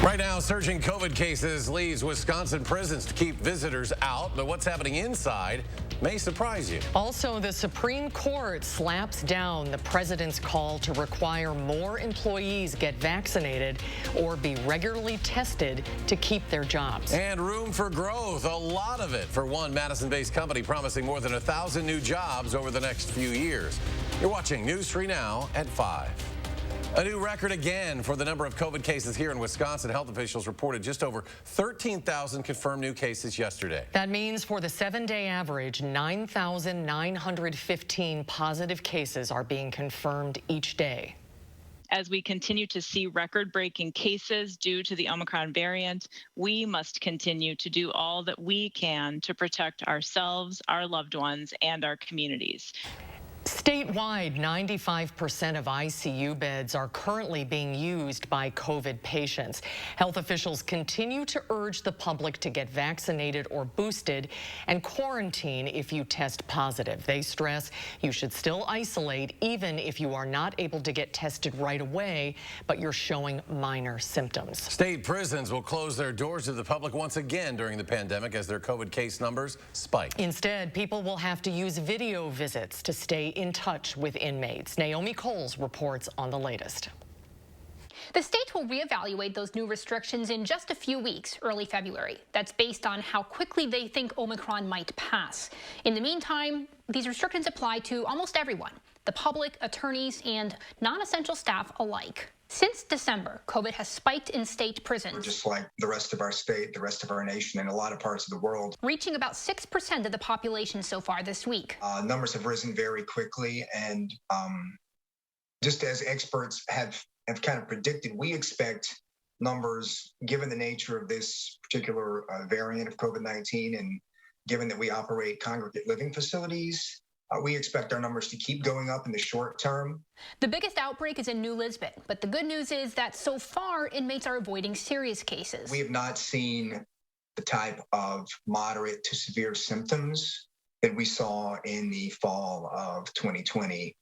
Right now, surging COVID cases leaves Wisconsin prisons to keep visitors out, but what's happening inside may surprise you. Also, the Supreme Court slaps down the president's call to require more employees get vaccinated or be regularly tested to keep their jobs. And room for growth, a lot of it for one Madison-based company promising more than 1,000 new jobs over the next few years. You're watching News 3 Now at 5. A new record again for the number of COVID cases here in Wisconsin. Health officials reported just over 13,000 confirmed new cases yesterday. That means for the 7-day average, 9,915 positive cases are being confirmed each day. As we continue to see record-breaking cases due to the Omicron variant, we must continue to do all that we can to protect ourselves, our loved ones, and our communities. Statewide, 95% of ICU beds are currently being used by COVID patients. Health officials continue to urge the public to get vaccinated or boosted and quarantine if you test positive. They stress you should still isolate even if you are not able to get tested right away, but you're showing minor symptoms. State prisons will close their doors to the public once again during the pandemic as their COVID case numbers spike. Instead, people will have to use video visits to stay in touch with inmates. Naomi Coles reports on the latest. The states will reevaluate those new restrictions in just a few weeks, early February. That's based on how quickly they think Omicron might pass. In the meantime, these restrictions apply to almost everyone, the public, attorneys, and non-essential staff alike. Since December, COVID has spiked in state prisons. We're just like the rest of our state, the rest of our nation, and a lot of parts of the world. Reaching about 6% of the population so far this week. Numbers have risen very quickly, and just as experts have kind of predicted, we expect numbers, given the nature of this particular variant of COVID-19, and given that we operate congregate living facilities, we expect our numbers to keep going up in the short term. The biggest outbreak is in New Lisbon, but the good news is that so far, inmates are avoiding serious cases. We have not seen the type of moderate to severe symptoms that we saw in the fall of 2020,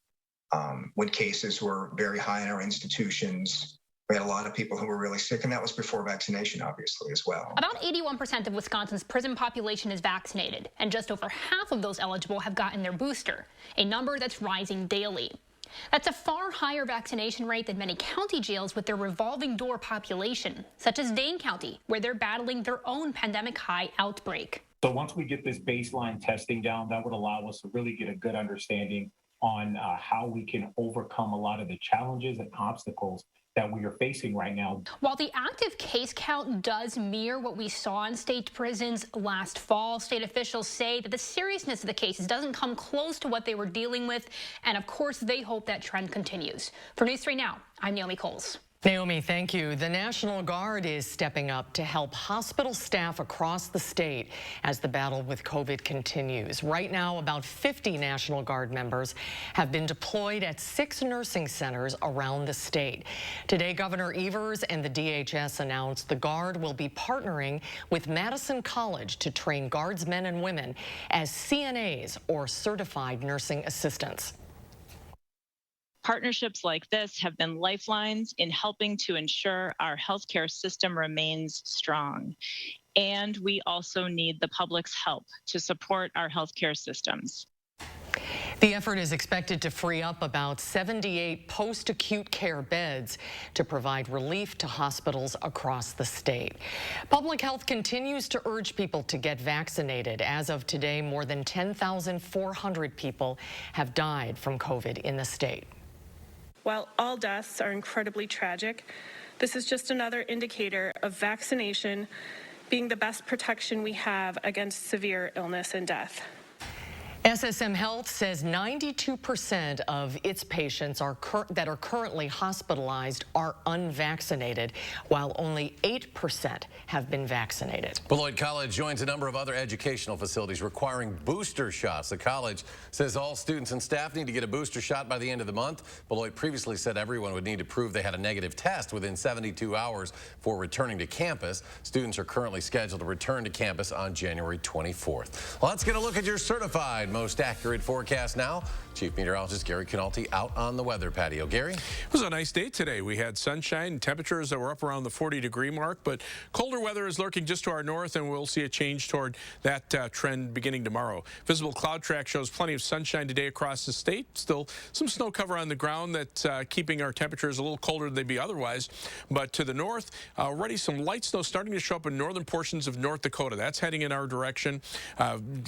when cases were very high in our institutions. We had a lot of people who were really sick, and that was before vaccination, obviously, as well. About 81% of Wisconsin's prison population is vaccinated, and just over half of those eligible have gotten their booster, a number that's rising daily. That's a far higher vaccination rate than many county jails with their revolving door population, such as Dane County, where they're battling their own pandemic high outbreak. So once we get this baseline testing down, that would allow us to really get a good understanding on how we can overcome a lot of the challenges and obstacles that we are facing right now. While the active case count does mirror what we saw in state prisons last fall, state officials say that the seriousness of the cases doesn't come close to what they were dealing with, and of course they hope that trend continues. For News 3 Now, I'm Naomi Coles. Naomi, thank you. The National Guard is stepping up to help hospital staff across the state as the battle with COVID continues. Right now, about 50 National Guard members have been deployed at 6 nursing centers around the state. Today, Governor Evers and the DHS announced the Guard will be partnering with Madison College to train Guardsmen and women as CNAs or certified nursing assistants. Partnerships like this have been lifelines in helping to ensure our healthcare system remains strong. And we also need the public's help to support our healthcare systems. The effort is expected to free up about 78 post-acute care beds to provide relief to hospitals across the state. Public Health continues to urge people to get vaccinated. As of today, more than 10,400 people have died from COVID in the state. While all deaths are incredibly tragic, this is just another indicator of vaccination being the best protection we have against severe illness and death. SSM Health says 92% of its patients that are currently hospitalized are unvaccinated, while only 8% have been vaccinated. Beloit College joins a number of other educational facilities requiring booster shots. The college says all students and staff need to get a booster shot by the end of the month. Beloit previously said everyone would need to prove they had a negative test within 72 hours for returning to campus. Students are currently scheduled to return to campus on January 24th. Let's get a look at your certified nationwide most accurate forecast now. Chief Meteorologist Gary Canalti out on the weather patio. Gary? It was a nice day today. We had sunshine and temperatures that were up around the 40-degree mark, but colder weather is lurking just to our north, and we'll see a change toward that trend beginning tomorrow. Visible cloud track shows plenty of sunshine today across the state. Still some snow cover on the ground that's keeping our temperatures a little colder than they'd be otherwise. But to the north, already some light snow starting to show up in northern portions of North Dakota. That's heading in our direction.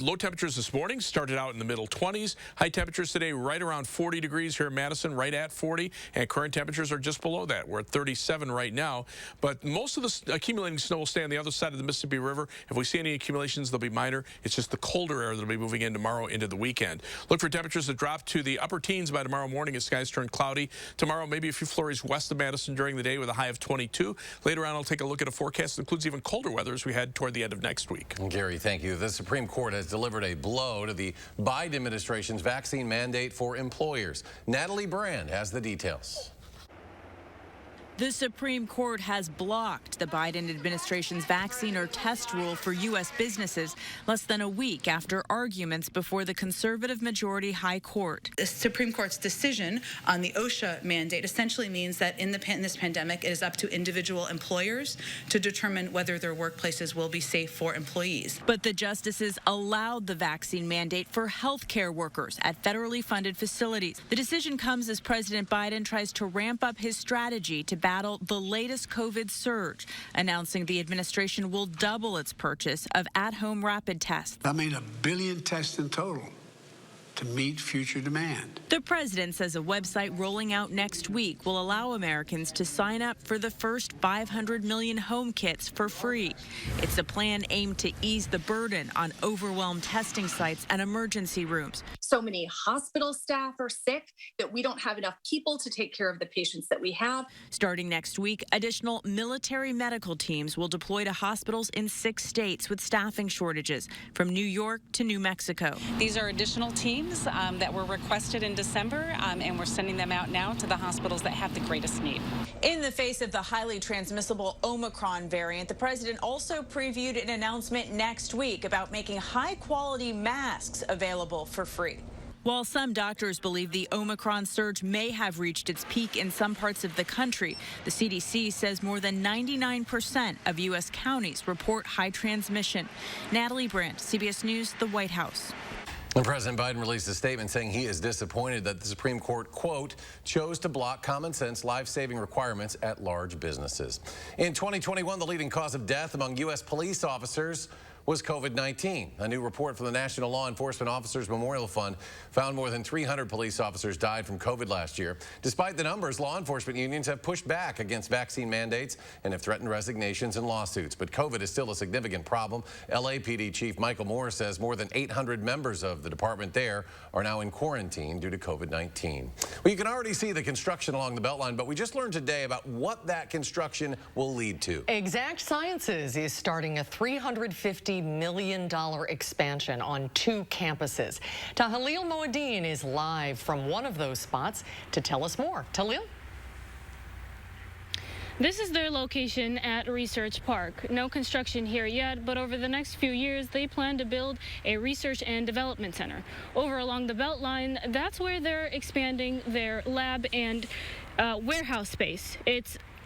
Low temperatures this morning started out in the middle 20s. High temperatures today right around 40 degrees here in Madison, right at 40, and current temperatures are just below that. We're at 37 right now, but most of the accumulating snow will stay on the other side of the Mississippi River. If we see any accumulations, they'll be minor. It's just the colder air that'll be moving in tomorrow into the weekend. Look for temperatures to drop to the upper teens by tomorrow morning as skies turn cloudy. Tomorrow, maybe a few flurries west of Madison during the day with a high of 22. Later on, I'll take a look at a forecast that includes even colder weather as we head toward the end of next week. Gary, thank you. The Supreme Court has delivered a blow to the Biden administration's vaccine mandate for employers. Natalie Brand has the details. The Supreme Court has blocked the Biden administration's vaccine or test rule for U.S. businesses less than a week after arguments before the conservative majority High Court. The Supreme Court's decision on the OSHA mandate essentially means that in this pandemic, it is up to individual employers to determine whether their workplaces will be safe for employees. But the justices allowed the vaccine mandate for healthcare workers at federally funded facilities. The decision comes as President Biden tries to ramp up his strategy to battle the latest COVID surge, announcing the administration will double its purchase of at-home rapid tests. I made 1 billion tests in total to meet future demand. The president says a website rolling out next week will allow Americans to sign up for the first 500 million home kits for free. It's a plan aimed to ease the burden on overwhelmed testing sites and emergency rooms. So many hospital staff are sick that we don't have enough people to take care of the patients that we have. Starting next week, additional military medical teams will deploy to hospitals in 6 states with staffing shortages, from New York to New Mexico. These are additional teams that were requested in December, and we're sending them out now to the hospitals that have the greatest need. In the face of the highly transmissible Omicron variant, the president also previewed an announcement next week about making high-quality masks available for free. While some doctors believe the Omicron surge may have reached its peak in some parts of the country, the CDC says more than 99% of U.S. counties report high transmission. Natalie Brandt, CBS News, the White House. And President Biden released a statement saying he is disappointed that the Supreme Court, quote, chose to block common sense life-saving requirements at large businesses. In 2021, the leading cause of death among U.S. police officers was COVID-19. A new report from the National Law Enforcement Officers Memorial Fund found more than 300 police officers died from COVID last year. Despite the numbers, law enforcement unions have pushed back against vaccine mandates and have threatened resignations and lawsuits. But COVID is still a significant problem. LAPD Chief Michael Moore says more than 800 members of the department there are now in quarantine due to COVID-19. Well, you can already see the construction along the Beltline, but we just learned today about what that construction will lead to. Exact Sciences is starting a $350 million expansion on 2 campuses. Tahlil Moeddin is live from one of those spots to tell us more. Tahlil? This is their location at Research Park. No construction here yet, but over the next few years, they plan to build a research and development center. Over along the Beltline, that's where they're expanding their lab and warehouse space.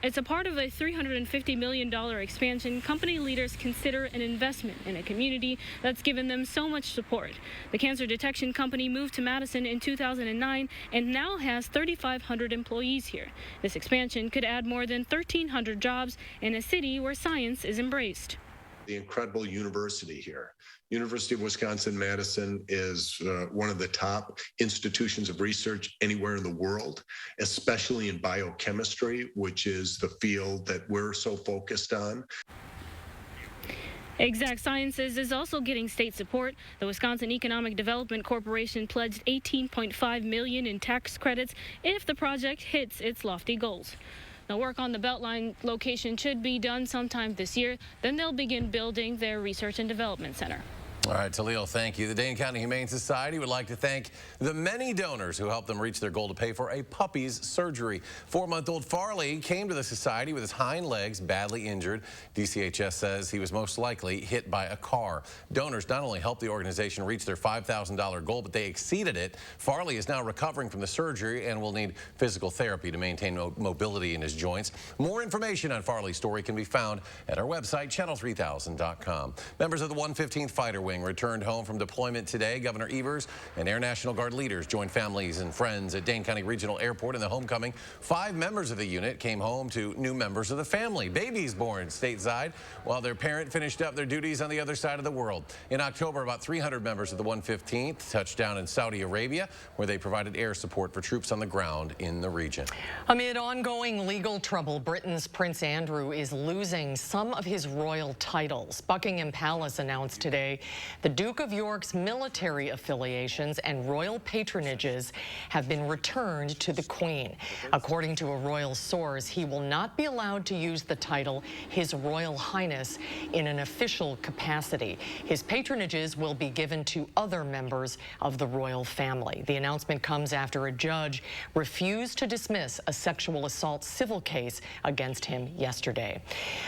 It's a part of a $350 million expansion. Company leaders consider an investment in a community that's given them so much support. The cancer detection company moved to Madison in 2009 and now has 3,500 employees here. This expansion could add more than 1,300 jobs in a city where science is embraced. The incredible university here. University of Wisconsin-Madison is one of the top institutions of research anywhere in the world, especially in biochemistry, which is the field that we're so focused on. Exact Sciences is also getting state support. The Wisconsin Economic Development Corporation pledged $18.5 million in tax credits if the project hits its lofty goals. Now, work on the Beltline location should be done sometime this year. Then they'll begin building their research and development center. All right, Talil, thank you. The Dane County Humane Society would like to thank the many donors who helped them reach their goal to pay for a puppy's surgery. 4-month-old Farley came to the society with his hind legs badly injured. DCHS says he was most likely hit by a car. Donors not only helped the organization reach their $5,000 goal, but they exceeded it. Farley is now recovering from the surgery and will need physical therapy to maintain mobility in his joints. More information on Farley's story can be found at our website, channel3000.com. Members of the 115th Fighter Wing returned home from deployment today. Governor Evers and Air National Guard leaders joined families and friends at Dane County Regional Airport in the homecoming. 5 members of the unit came home to new members of the family. Babies born stateside while their parent finished up their duties on the other side of the world. In October, about 300 members of the 115th touched down in Saudi Arabia, where they provided air support for troops on the ground in the region. Amid ongoing legal trouble, Britain's Prince Andrew is losing some of his royal titles. Buckingham Palace announced today the Duke of York's military affiliations and royal patronages have been returned to the Queen. According to a royal source, he will not be allowed to use the title His Royal Highness in an official capacity. His patronages will be given to other members of the royal family. The announcement comes after a judge refused to dismiss a sexual assault civil case against him yesterday.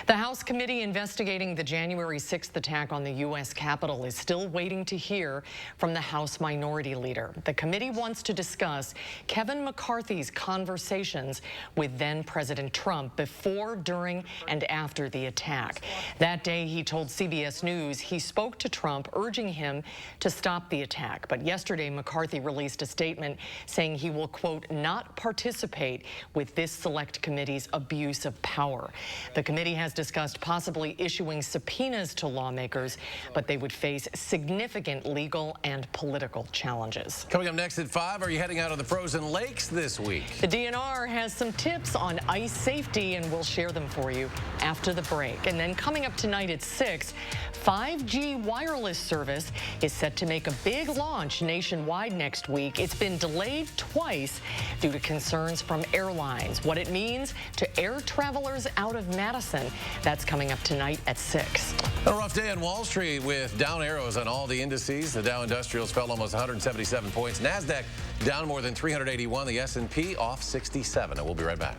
The House committee investigating the January 6th attack on the U.S. Capitol is still waiting to hear from the House Minority Leader. The committee wants to discuss Kevin McCarthy's conversations with then-President Trump before, during, and after the attack. That day, he told CBS News he spoke to Trump, urging him to stop the attack. But yesterday, McCarthy released a statement saying he will, quote, not participate with this select committee's abuse of power. The committee has discussed possibly issuing subpoenas to lawmakers, but they would face significant legal and political challenges. Coming up next at 5, are you heading out of the frozen lakes this week? The DNR has some tips on ice safety, and we'll share them for you after the break. And then coming up tonight at 6, 5G wireless service is set to make a big launch nationwide next week. It's been delayed twice due to concerns from airlines. What it means to air travelers out of Madison, that's coming up tonight at 6. A rough day on Wall Street with down arrows on all the indices. The Dow Industrials fell almost 177 points. NASDAQ down more than 381. The S&P off 67. And we'll be right back.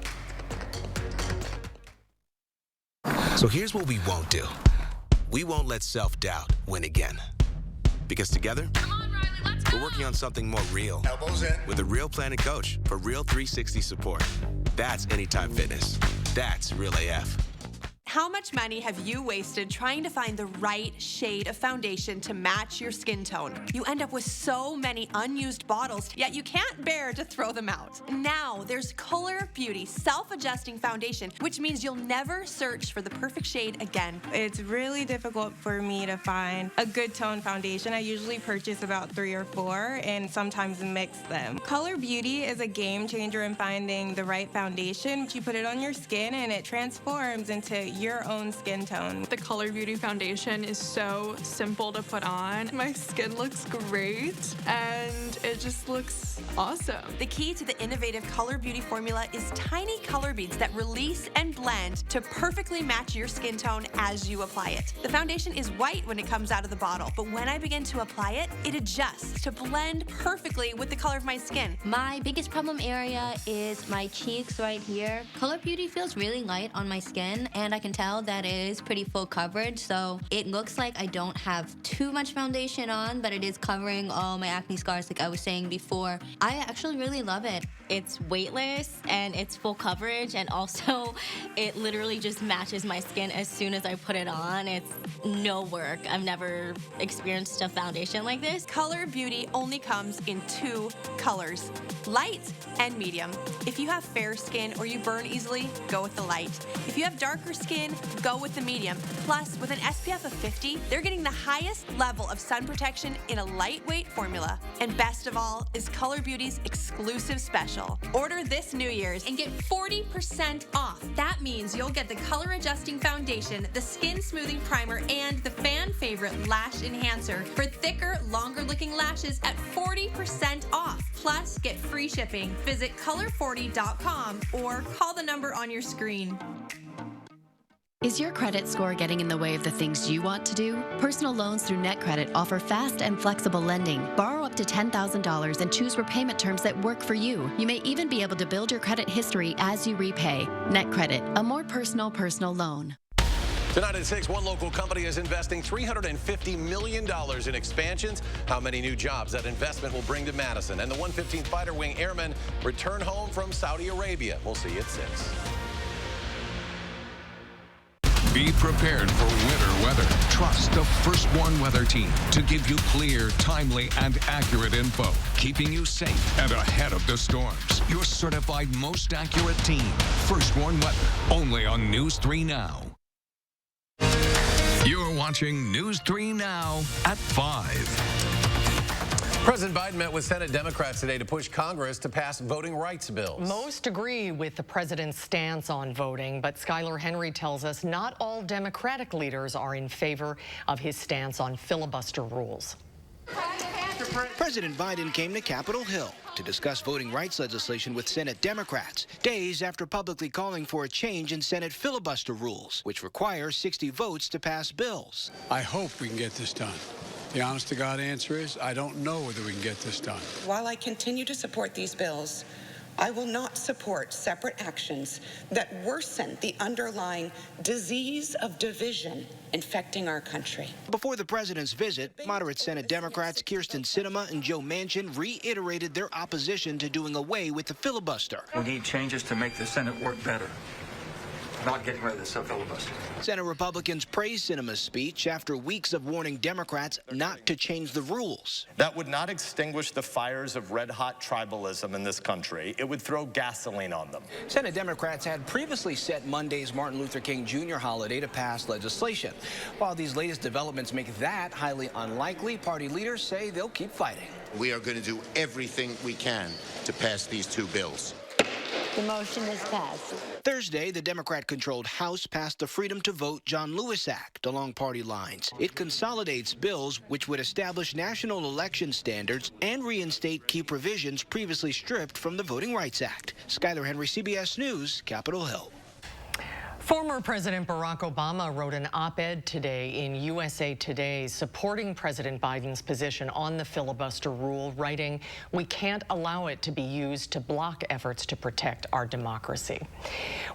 So here's what we won't do. We won't let self-doubt win again. Because together, we're working on something more real. Elbows in. With a Real Plan and Coach for Real 360 support. That's Anytime Fitness. That's Real AF. How much money have you wasted trying to find the right shade of foundation to match your skin tone? You end up with so many unused bottles, yet you can't bear to throw them out. Now, there's Color Beauty Self-Adjusting Foundation, which means you'll never search for the perfect shade again. It's really difficult for me to find a good tone foundation. I usually purchase about 3 or 4 and sometimes mix them. Color Beauty is a game changer in finding the right foundation. You put it on your skin and it transforms into your own skin tone. The Color Beauty foundation is so simple to put on. My skin looks great and it just looks awesome. The key to the innovative Color Beauty formula is tiny color beads that release and blend to perfectly match your skin tone as you apply it. The foundation is white when it comes out of the bottle, but when I begin to apply it, it adjusts to blend perfectly with the color of my skin. My biggest problem area is my cheeks right here. Color Beauty feels really light on my skin, and I can tell that it is pretty full coverage, so it looks like I don't have too much foundation on, but it is covering all my acne scars like I was saying before. I actually really love it. It's weightless and it's full coverage, and also it literally just matches my skin as soon as I put it on. It's no work. I've never experienced a foundation like this. Color Beauty only comes in 2 colors, light and medium. If you have fair skin or you burn easily, go with the light. If you have darker skin, go with the medium. Plus, with an SPF of 50, they're getting the highest level of sun protection in a lightweight formula. And best of all is Color Beauty's exclusive special. Order this New Year's and get 40% off. That means you'll get the color adjusting foundation, the skin smoothing primer, and the fan favorite lash enhancer for thicker, longer looking lashes at 40% off. Plus, get free shipping. Visit color40.com or call the number on your screen. Is your credit score getting in the way of the things you want to do? Personal loans through NetCredit offer fast and flexible lending. Borrow up to $10,000 and choose repayment terms that work for you. You may even be able to build your credit history as you repay. NetCredit, a more personal loan. Tonight at 6, one local company is investing $350 million in expansions. How many new jobs that investment will bring to Madison? And the 115th Fighter Wing Airmen return home from Saudi Arabia. We'll see you at 6. Be prepared for winter weather. Trust the First One Weather Team to give you clear, timely, and accurate info, keeping you safe and ahead of the storms. Your certified most accurate team. First One Weather, only on News 3 Now. You're watching News 3 Now at 5. President Biden met with Senate Democrats today to push Congress to pass voting rights bills. Most agree with the president's stance on voting, but Skylar Henry tells us not all Democratic leaders are in favor of his stance on filibuster rules. President Biden came to Capitol Hill to discuss voting rights legislation with Senate Democrats, days after publicly calling for a change in Senate filibuster rules, which require 60 votes to pass bills. I hope we can get this done. The honest-to-God answer is I don't know whether we can get this done. While I continue to support these bills, I will not support separate actions that worsen the underlying disease of division infecting our country. Before the president's visit, moderate Senate Democrats Kyrsten Sinema and Joe Manchin reiterated their opposition to doing away with the filibuster. We need changes to make the Senate work better, not getting rid of the filibuster. Senate Republicans praised Sinema's speech after weeks of warning Democrats not to change the rules. That would not extinguish the fires of red-hot tribalism in this country. It would throw gasoline on them. Senate Democrats had previously set Monday's Martin Luther King Jr. holiday to pass legislation. While these latest developments make that highly unlikely, party leaders say they'll keep fighting. We are going to do everything we can to pass these two bills. The motion is passed. Thursday, the Democrat-controlled House passed the Freedom to Vote John Lewis Act along party lines. It consolidates bills which would establish national election standards and reinstate key provisions previously stripped from the Voting Rights Act. Skylar Henry, CBS News, Capitol Hill. Former President Barack Obama wrote an op-ed today in USA Today supporting President Biden's position on the filibuster rule, writing, "We can't allow it to be used to block efforts to protect our democracy."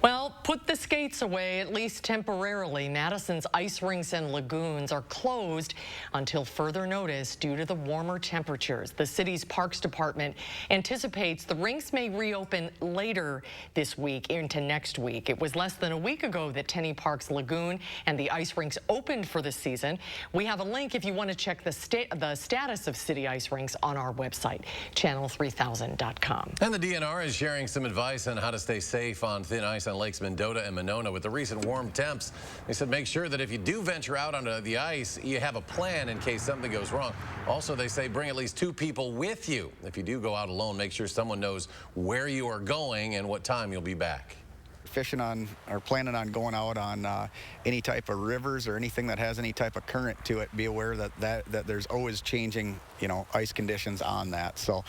Well, put the skates away, at least temporarily. Madison's ice rinks and lagoons are closed until further notice due to the warmer temperatures. The city's Parks Department anticipates the rinks may reopen later this week into next week. It was less than a week ago that Tenny Park's lagoon and the ice rinks opened for the season. We have a link if you want to check the status of city ice rinks on our website, channel3000.com. And the DNR is sharing some advice on how to stay safe on thin ice on Lakes Mendota and Monona with the recent warm temps. They said make sure that if you do venture out onto the ice, you have a plan in case something goes wrong. Also, they say bring at least 2 people with you. If you do go out alone, make sure someone knows where you are going and what time you'll be back. Fishing on or planning on going out on any type of rivers or anything that has any type of current to it, be aware that there's always changing, ice conditions on that. So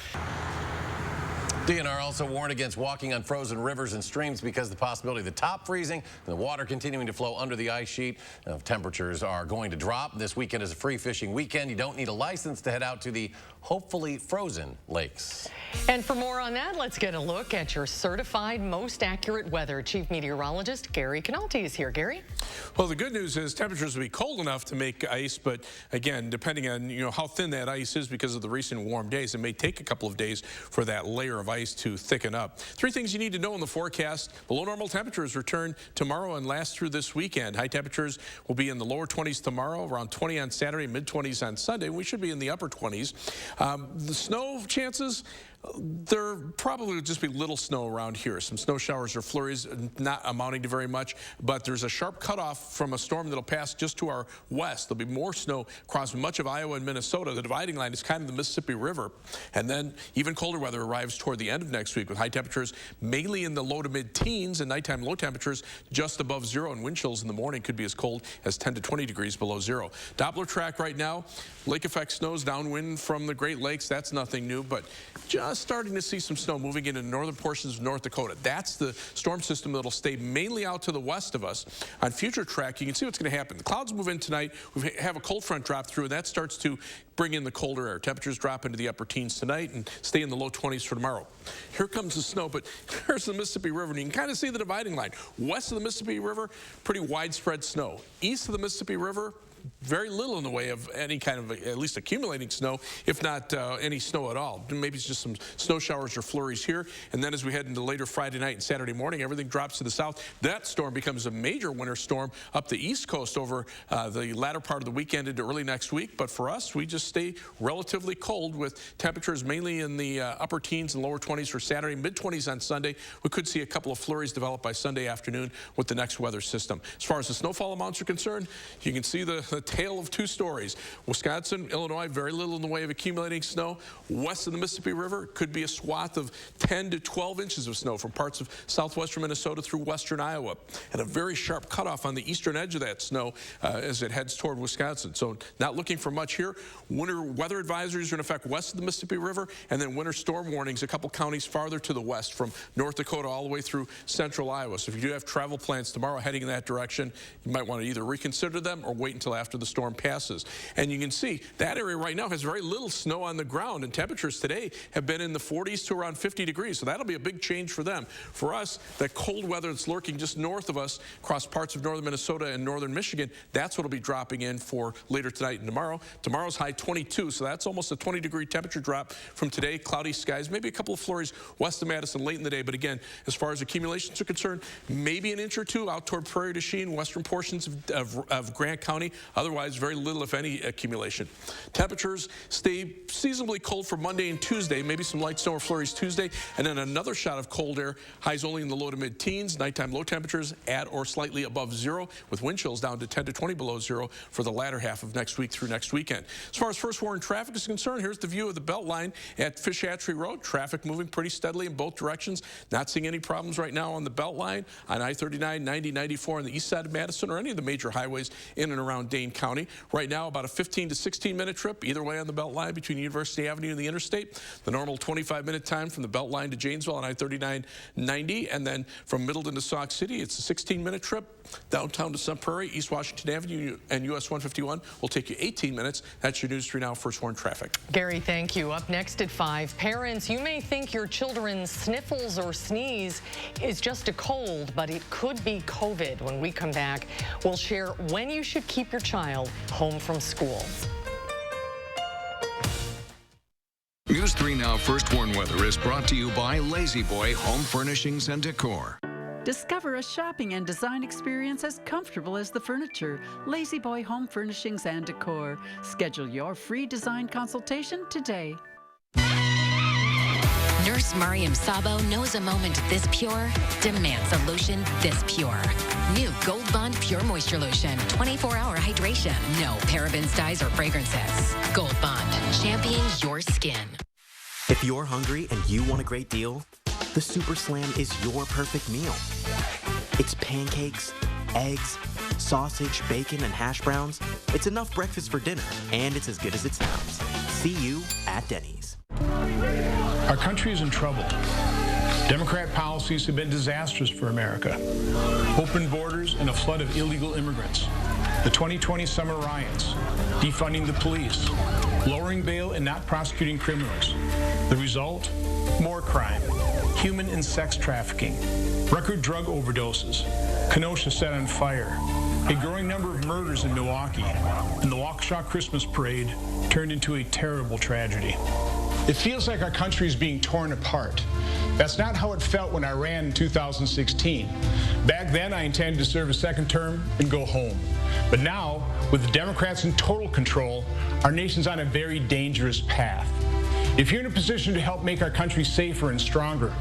DNR also warned against walking on frozen rivers and streams because of the possibility of the top freezing and the water continuing to flow under the ice sheet. Temperatures are going to drop. This weekend is a free fishing weekend. You don't need a license to head out to the hopefully frozen lakes. And for more on that, let's get a look at your certified most accurate weather. Chief Meteorologist Gary Canalti is here. Gary? Well, the good news is temperatures will be cold enough to make ice, but again, depending on how thin that ice is because of the recent warm days, it may take a couple of days for that layer of ice to thicken up. 3 things you need to know in the forecast. Below normal temperatures return tomorrow and last through this weekend. High temperatures will be in the lower 20s tomorrow, around 20 on Saturday, mid-20s on Sunday. We should be in the upper 20s. The snow chances, there probably will just be little snow around here. Some snow showers or flurries, not amounting to very much, but there's a sharp cutoff from a storm that'll pass just to our west. There'll be more snow across much of Iowa and Minnesota. The dividing line is kind of the Mississippi River. And then even colder weather arrives toward the end of next week with high temperatures mainly in the low to mid-teens and nighttime low temperatures just above 0, and wind chills in the morning could be as cold as 10 to 20 degrees below 0. Doppler track right now, lake effect snows downwind from the Great Lakes. That's nothing new, but just just starting to see some snow moving into northern portions of North Dakota. That's the storm system that'll stay mainly out to the west of us. On future track, you can see what's going to happen. The clouds move in tonight. We have a cold front drop through, and that starts to bring in the colder air. Temperatures drop into the upper teens tonight and stay in the low 20s for tomorrow. Here comes the snow, but there's the Mississippi River, and you can kind of see the dividing line. West of the Mississippi River, pretty widespread snow. East of the Mississippi River, very little in the way of any kind of at least accumulating snow, if not any snow at all. Maybe it's just some snow showers or flurries here. And then as we head into later Friday night and Saturday morning, everything drops to the south. That storm becomes a major winter storm up the East Coast over the latter part of the weekend into early next week. But for us, we just stay relatively cold with temperatures mainly in the upper teens and lower 20s for Saturday, mid-20s on Sunday. We could see a couple of flurries develop by Sunday afternoon with the next weather system. As far as the snowfall amounts are concerned, you can see the tale of two stories. Wisconsin, Illinois, very little in the way of accumulating snow. West of the Mississippi River could be a swath of 10 to 12 inches of snow from parts of southwestern Minnesota through western Iowa. And a very sharp cutoff on the eastern edge of that snow as it heads toward Wisconsin. So not looking for much here. Winter weather advisories are in effect west of the Mississippi River, and then winter storm warnings a couple counties farther to the west from North Dakota all the way through central Iowa. So if you do have travel plans tomorrow heading in that direction, you might want to either reconsider them or wait until after the storm passes. And you can see that area right now has very little snow on the ground, and temperatures today have been in the 40s to around 50 degrees. So that'll be a big change for them. For us, that cold weather that's lurking just north of us across parts of northern Minnesota and northern Michigan, that's what will be dropping in for later tonight and tomorrow. Tomorrow's high 22, so that's almost a 20-degree temperature drop from today. Cloudy skies, maybe a couple of flurries west of Madison late in the day. But again, as far as accumulations are concerned, maybe an inch or two out toward Prairie du Chien, western portions of Grant County. Otherwise, very little, if any, accumulation. Temperatures stay seasonably cold for Monday and Tuesday, maybe some light snow or flurries Tuesday, and then another shot of cold air, highs only in the low to mid-teens, nighttime low temperatures at or slightly above zero, with wind chills down to 10 to 20 below zero for the latter half of next week through next weekend. As far as first warning traffic is concerned, here's the view of the Beltline at Fish Hatchery Road. Traffic moving pretty steadily in both directions. Not seeing any problems right now on the Beltline, on I-39, 90, 94 on the east side of Madison, or any of the major highways in and around Dane County. Right now, about a 15 to 16-minute trip either way on the Beltline between University Avenue and the interstate. The normal 25-minute time from the Beltline to Janesville on I-39, 90, and then from Middleton to Sauk City, it's a 16-minute trip. Downtown to Sun Prairie, East Washington Avenue, and US 151 will take you 18 minutes. That's your News 3 Now First Warn traffic. Gary, thank you. Up next at 5, parents, you may think your children's sniffles or sneeze is just a cold, but it could be COVID. When we come back, we'll share when you should keep your child home from school. News 3 Now First Warn Weather is brought to you by Lazy Boy Home Furnishings and Decor. Discover a shopping and design experience as comfortable as the furniture. Lazy Boy Home Furnishings and Decor. Schedule your free design consultation today. Nurse Mariam Sabo knows a moment this pure demands a lotion this pure. New Gold Bond Pure Moisture Lotion. 24-hour hydration. No parabens, dyes, or fragrances. Gold Bond. Champions your skin. If you're hungry and you want a great deal, the Super Slam is your perfect meal. It's pancakes, eggs, sausage, bacon, and hash browns. It's enough breakfast for dinner, and it's as good as it sounds. See you at Denny's. Our country is in trouble. Democrat policies have been disastrous for America. Open borders and a flood of illegal immigrants. The 2020 summer riots, defunding the police, lowering bail and not prosecuting criminals. The result? More crime, human and sex trafficking, record drug overdoses, Kenosha set on fire, a growing number of murders in Milwaukee, and the Waukesha Christmas Parade turned into a terrible tragedy. It feels like our country is being torn apart. That's not how it felt when I ran in 2016. Back then, I intended to serve a second term and go home. But now, with the Democrats in total control, our nation's on a very dangerous path. If you're in a position to help make our country safer and stronger,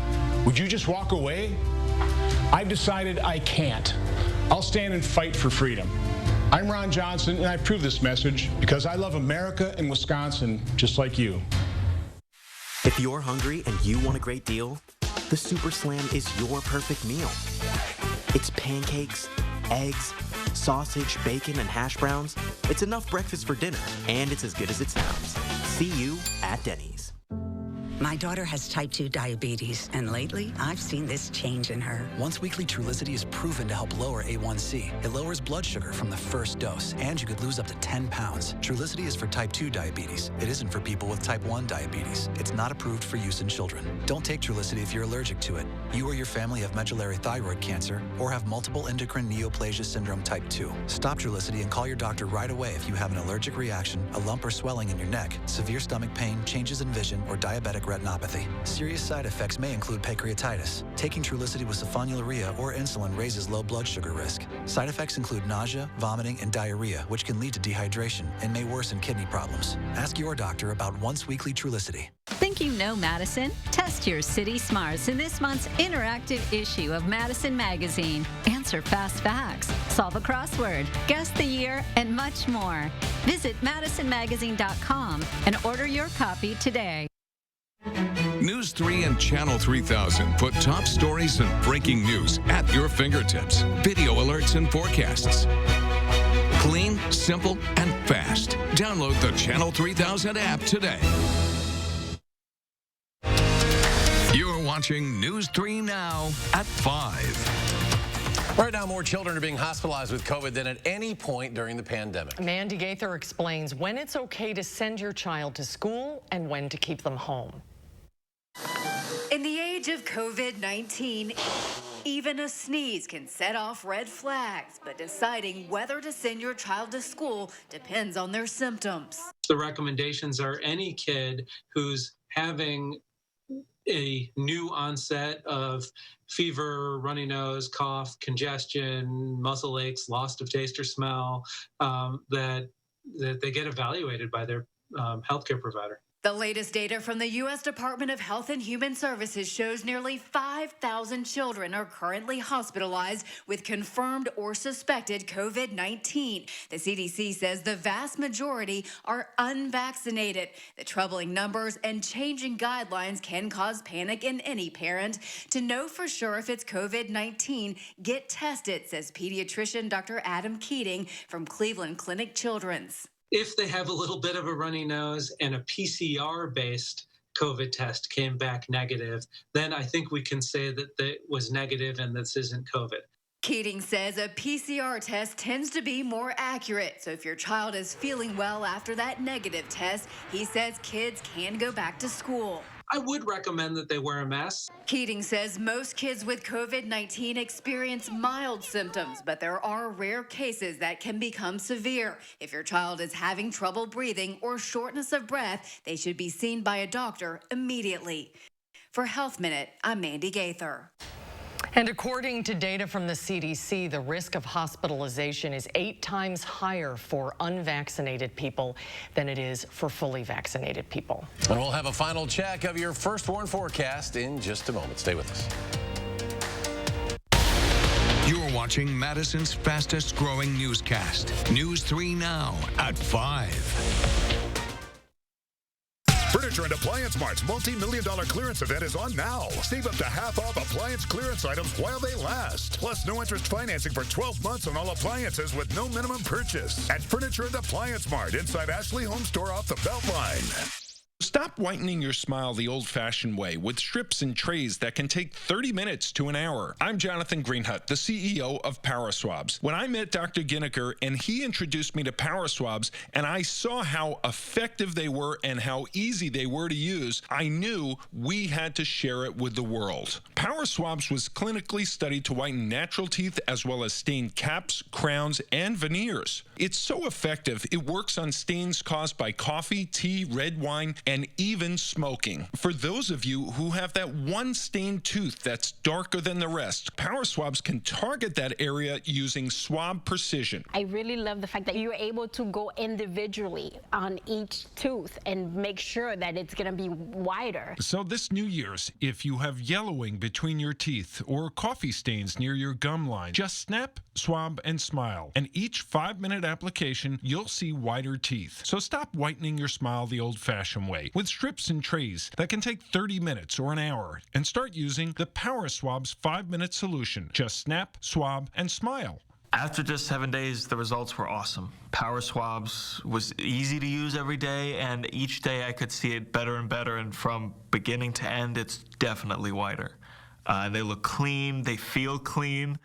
would you just walk away? I've decided I can't. I'll stand and fight for freedom. I'm Ron Johnson, and I approve this message because I love America and Wisconsin just like you. If you're hungry and you want a great deal, the Super Slam is your perfect meal. It's pancakes, eggs, sausage, bacon, and hash browns. It's enough breakfast for dinner, and it's as good as it sounds. See you at Denny's. My daughter has type 2 diabetes, and lately, I've seen this change in her. Once-weekly Trulicity is proven to help lower A1C. It lowers blood sugar from the first dose, and you could lose up to 10 pounds. Trulicity is for type 2 diabetes. It isn't for people with type 1 diabetes. It's not approved for use in children. Don't take Trulicity if you're allergic to it. You or your family have medullary thyroid cancer or have multiple endocrine neoplasia syndrome type 2. Stop Trulicity and call your doctor right away if you have an allergic reaction, a lump or swelling in your neck, severe stomach pain, changes in vision, or diabetic retinopathy. Serious side effects may include pancreatitis. Taking Trulicity with sulfonylurea or insulin raises low blood sugar risk. Side effects include nausea, vomiting, and diarrhea, which can lead to dehydration and may worsen kidney problems. Ask your doctor about once-weekly Trulicity. Think you know Madison? Test your city smarts in this month's interactive issue of Madison Magazine. Answer fast facts, solve a crossword, guess the year, and much more. Visit madisonmagazine.com and order your copy today. News 3 and Channel 3000 put top stories and breaking news at your fingertips. Video alerts and forecasts. Clean, simple, and fast. Download the Channel 3000 app today. You're watching News 3 Now at 5. Right now, more children are being hospitalized with COVID than at any point during the pandemic. Mandy Gaither explains when it's okay to send your child to school and when to keep them home. In the age of COVID-19, even a sneeze can set off red flags, but deciding whether to send your child to school depends on their symptoms. The recommendations are any kid who's having a new onset of fever, runny nose, cough, congestion, muscle aches, loss of taste or smell, that they get evaluated by their healthcare provider. The latest data from the U.S. Department of Health and Human Services shows nearly 5,000 children are currently hospitalized with confirmed or suspected COVID-19. The CDC says the vast majority are unvaccinated. The troubling numbers and changing guidelines can cause panic in any parent. To know for sure if it's COVID-19, get tested, says pediatrician Dr. Adam Keating from Cleveland Clinic Children's. If they have a little bit of a runny nose and a PCR-based COVID test came back negative, then I think we can say that it was negative and this isn't COVID. Keating says a PCR test tends to be more accurate. So if your child is feeling well after that negative test, he says kids can go back to school. I would recommend that they wear a mask. Keating says most kids with COVID-19 experience mild symptoms, but there are rare cases that can become severe. If your child is having trouble breathing or shortness of breath, they should be seen by a doctor immediately. For Health Minute, I'm Mandy Gaither. And according to data from the CDC, the risk of hospitalization is 8 times higher for unvaccinated people than it is for fully vaccinated people. And we'll have a final check of your first warn forecast in just a moment. Stay with us. You're watching Madison's fastest growing newscast. News 3 Now at 5. Furniture and Appliance Mart's multi-million-dollar clearance event is on now. Save up to half off appliance clearance items while they last. Plus, no interest financing for 12 months on all appliances with no minimum purchase. At Furniture and Appliance Mart inside Ashley Home Store off the Beltline. Stop whitening your smile the old-fashioned way with strips and trays that can take 30 minutes to an hour. I'm Jonathan Greenhut, the CEO of Power Swabs. When I met Dr. Ginniker and he introduced me to Power Swabs and I saw how effective they were and how easy they were to use, I knew we had to share it with the world. Power Swabs was clinically studied to whiten natural teeth as well as stain caps, crowns, and veneers. It's so effective, it works on stains caused by coffee, tea, red wine, and even smoking. For those of you who have that one stained tooth that's darker than the rest, Power Swabs can target that area using swab precision. I really love the fact that you're able to go individually on each tooth and make sure that it's going to be wider. So this New Year's, if you have yellowing between your teeth or coffee stains near your gum line, just snap, swab, and smile. And each 5-minute application, you'll see whiter teeth. So stop whitening your smile the old-fashioned way with strips and trays that can take 30 minutes or an hour and start using the Power Swabs 5-minute solution. Just snap, swab, and smile. After just 7 days, the results were awesome. Power Swabs was easy to use every day, and each day I could see it better and better, and from beginning to end, it's definitely whiter. They look clean, they feel clean,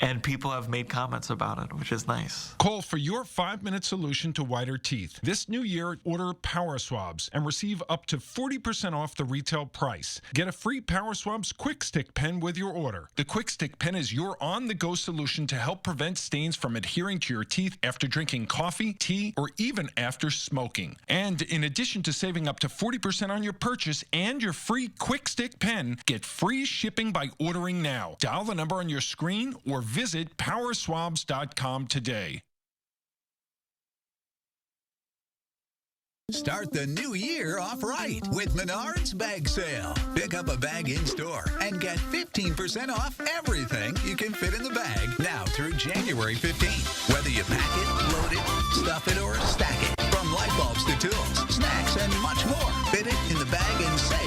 and people have made comments about it, which is nice. Call for your 5-minute solution to whiter teeth. This new year, order Power Swabs and receive up to 40% off the retail price. Get a free Power Swabs Quick Stick pen with your order. The Quick Stick pen is your on-the-go solution to help prevent stains from adhering to your teeth after drinking coffee, tea, or even after smoking. And in addition to saving up to 40% on your purchase and your free Quick Stick pen, get free shipping by ordering now. Dial the number on your screen or visit powerswabs.com today. Start the new year off right with Menards Bag Sale. Pick up a bag in-store and get 15% off everything you can fit in the bag now through January 15th. Whether you pack it, load it, stuff it, or stack it. From light bulbs to tools, snacks, and much more. Fit it in the bag and save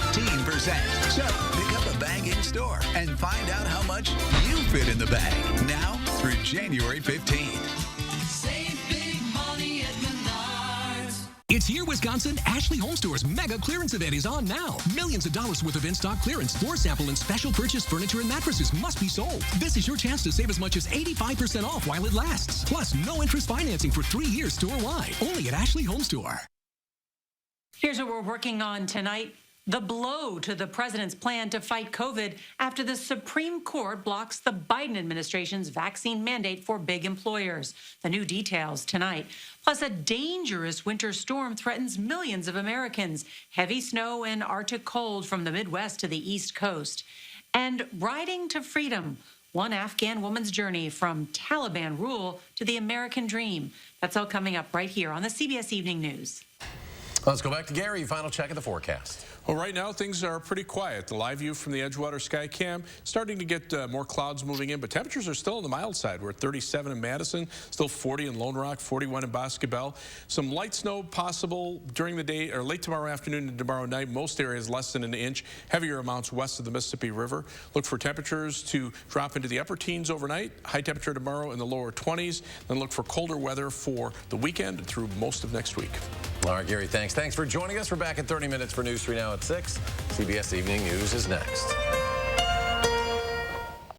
15%. So pick up a bag in-store and find out how much you fit in the bag now through January 15th. It's here, Wisconsin. Ashley Home Store's mega clearance event is on now. Millions of dollars worth of in-stock clearance, floor sample, and special purchase furniture and mattresses must be sold. This is your chance to save as much as 85% off while it lasts. Plus, no interest financing for 3 years store-wide. Only at Ashley Home Store. Here's what we're working on tonight. The blow to the president's plan to fight COVID after the Supreme Court blocks the Biden administration's vaccine mandate for big employers. The new details tonight. Plus, a dangerous winter storm threatens millions of Americans. Heavy snow and Arctic cold from the Midwest to the East Coast. And riding to freedom. One Afghan woman's journey from Taliban rule to the American dream. That's all coming up right here on the CBS Evening News. Let's go back to Gary. Final check of the forecast. Well, right now things are pretty quiet. The live view from the Edgewater Skycam starting to get more clouds moving in, but temperatures are still on the mild side. We're at 37 in Madison, still 40 in Lone Rock, 41 in Boscobel. Some light snow possible during the day or late tomorrow afternoon and tomorrow night. Most areas less than an inch. Heavier amounts west of the Mississippi River. Look for temperatures to drop into the upper teens overnight. High temperature tomorrow in the lower 20s. Then look for colder weather for the weekend and through most of next week. All right, Gary, thanks. Thanks for joining us. We're back in 30 minutes for News 3 Now at 6. CBS Evening News is next.